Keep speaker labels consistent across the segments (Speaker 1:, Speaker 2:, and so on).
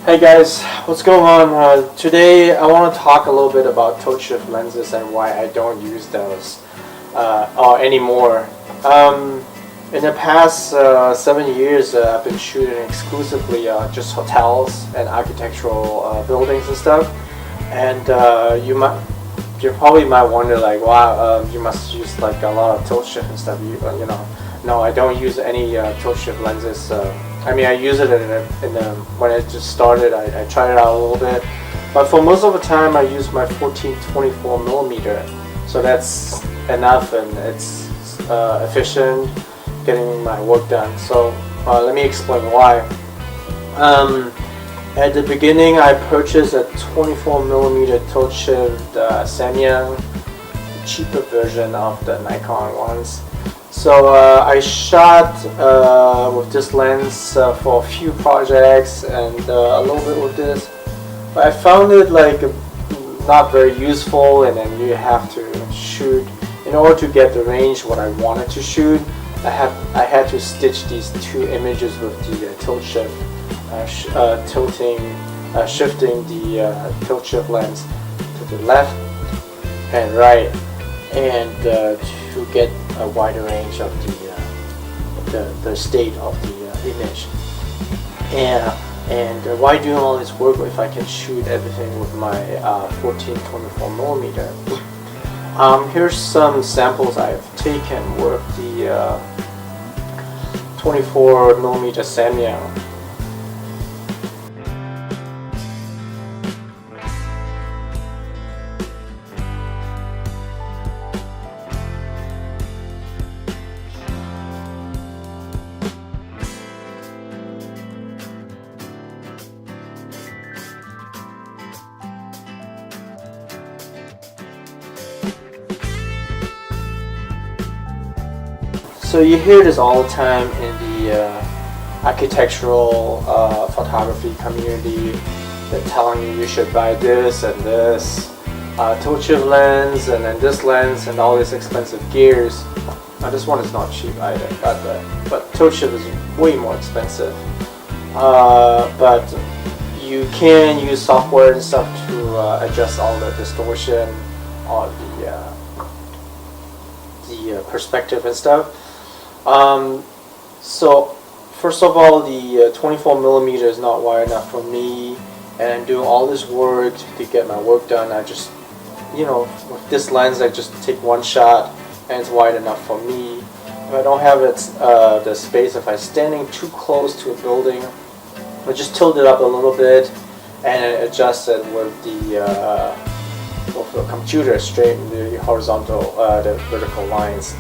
Speaker 1: Hey guys, what's going on? Today I want to talk a little bit about tilt shift lenses and why I don't use those or anymore. In the past 7 years, I've been shooting exclusively just hotels and architectural buildings and stuff. And you probably might wonder like, wow, you must use like a lot of tilt shift and stuff. No, I don't use any tilt shift lenses. I mean, I use it when it just started. I tried it out a little bit, but for most of the time, I use my 14-24 millimeter. So that's enough, and it's efficient getting my work done. So let me explain why. At the beginning, I purchased a 24 millimeter tilt shift Samyang, the cheaper version of the Nikon ones. So I shot with this lens for a few projects and a little bit with this, but I found it like not very useful, and then you have to shoot in order to get the range what I wanted to shoot. I had to stitch these two images with the tilt shift, shifting the tilt shift lens to the left and right, and to get a wider range of the state of the image. And why doing all this work if I can shoot everything with my 14-24 millimeter? Here's some samples I've taken with the 24 millimeter Samyang. So you hear this all the time in the architectural photography community. They're telling you should buy this and this tilt shift lens, and then this lens, and all these expensive gears. Now this one is not cheap either, but tilt shift is way more expensive. But you can use software and stuff to adjust all the distortion or the perspective and stuff. So first of all, the 24 millimeter is not wide enough for me, and I'm doing all this work to get my work done. I just, with this lens, I just take one shot and it's wide enough for me. If I don't have the space, if I'm standing too close to a building, I just tilt it up a little bit and adjust it with the computer, straighten the horizontal, the vertical lines.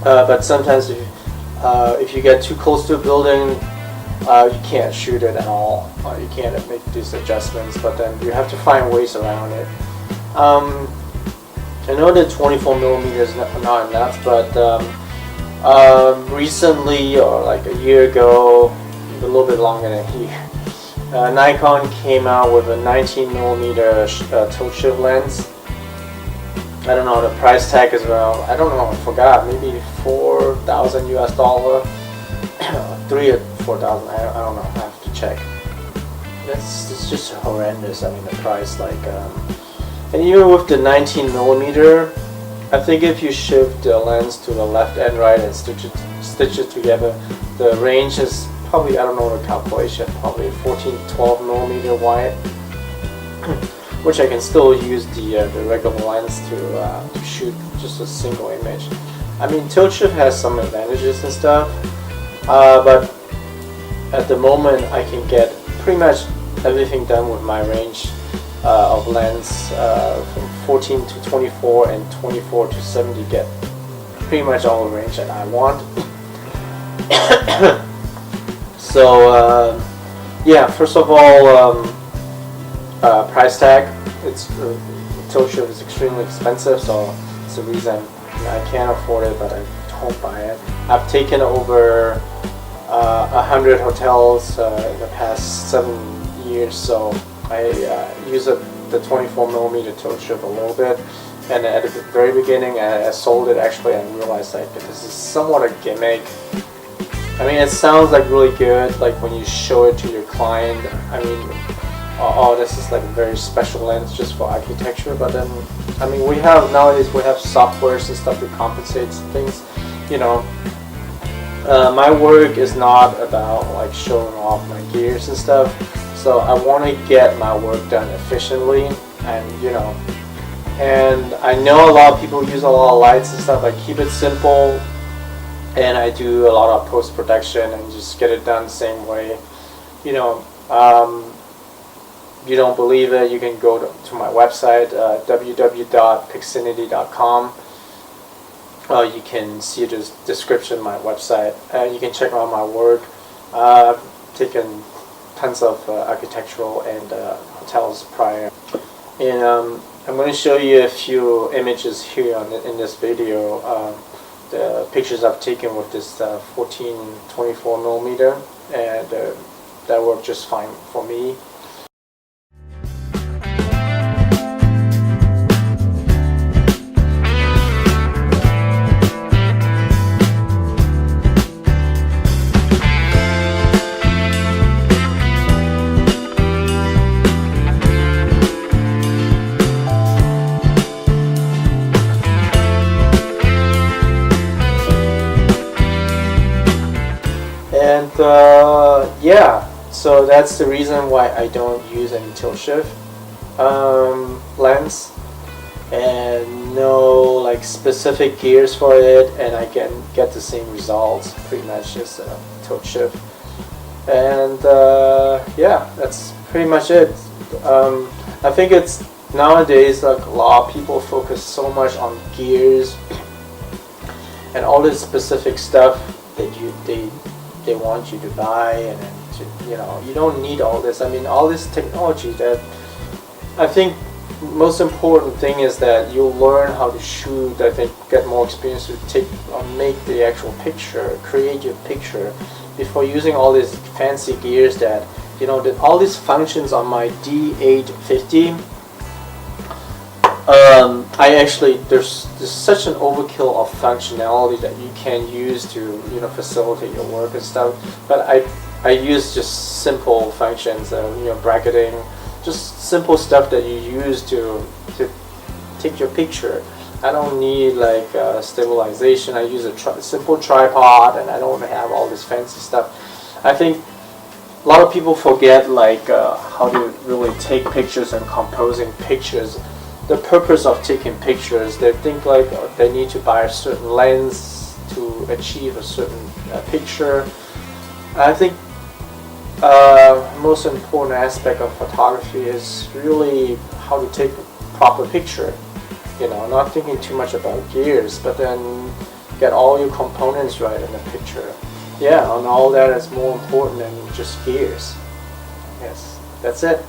Speaker 1: But sometimes if you get too close to a building, you can't shoot it at all. You can't make these adjustments, but then you have to find ways around it. I know that 24 millimeter is not enough, but recently, or like a year ago, a little bit longer than a year, Nikon came out with a 19 millimeter tilt shift lens. I don't know, the price tag is around, I don't know, I forgot, maybe $4,000 US, 3 or 4,000, I don't know, I have to check. It's just horrendous. I mean, the price, like, and even with the 19 millimeter, I think if you shift the lens to the left and right and stitch it together, the range is probably, I don't know the calculation, probably 14-12 millimeter wide. Which I can still use the regular lens to shoot just a single image. I mean, tilt shift has some advantages and stuff, but at the moment I can get pretty much everything done with my range of lens from 14 to 24 and 24 to 70. Get pretty much all the range that I want. So yeah, first of all, price tag. It's tilt shift is extremely expensive, so it's the reason I can't afford it, but I don't buy it. I've taken over 100 hotels in the past 7 years, so I use the 24 millimeter tilt shift a little bit. And at the very beginning, I sold it actually and realized like this is somewhat a gimmick. I mean, it sounds like really good, like when you show it to your client. I mean, oh, this is like a very special lens just for architecture. But then, I mean, nowadays we have softwares and stuff that compensates things. You know, my work is not about like showing off my gears and stuff. So I want to get my work done efficiently, and you know, and I know a lot of people use a lot of lights and stuff. I keep it simple. And I do a lot of post-production and just get it done the same way. You know, you don't believe it, you can go to my website, www.pixinity.com. You can see the description of my website. You can check out my work. I've taken tons of architectural and hotels prior. And I'm going to show you a few images here in this video. The pictures I've taken with this 14-24 millimeter, and that worked just fine for me. And yeah, so that's the reason why I don't use any tilt shift lens, and no like specific gears for it, and I can get the same results pretty much just tilt shift. And yeah, that's pretty much it. I think it's nowadays like a lot of people focus so much on gears and all this specific stuff that they want you to buy, and then you know, you don't need all this. I mean, all this technology that I think most important thing is that you'll learn how to shoot. I think get more experience to take or make the actual picture, create your picture, before using all these fancy gears that, you know, that all these functions on my D850. I actually, there's such an overkill of functionality that you can use to, you know, facilitate your work and stuff. But I use just simple functions, you know, bracketing, just simple stuff that you use to take your picture. I don't need like stabilization. I use a simple tripod, and I don't have all this fancy stuff. I think a lot of people forget like how to really take pictures and composing pictures. The purpose of taking pictures, they think like they need to buy a certain lens to achieve a certain picture. I think most important aspect of photography is really how to take a proper picture. You know, not thinking too much about gears, but then get all your components right in the picture. Yeah, and all that is more important than just gears. Yes, that's it.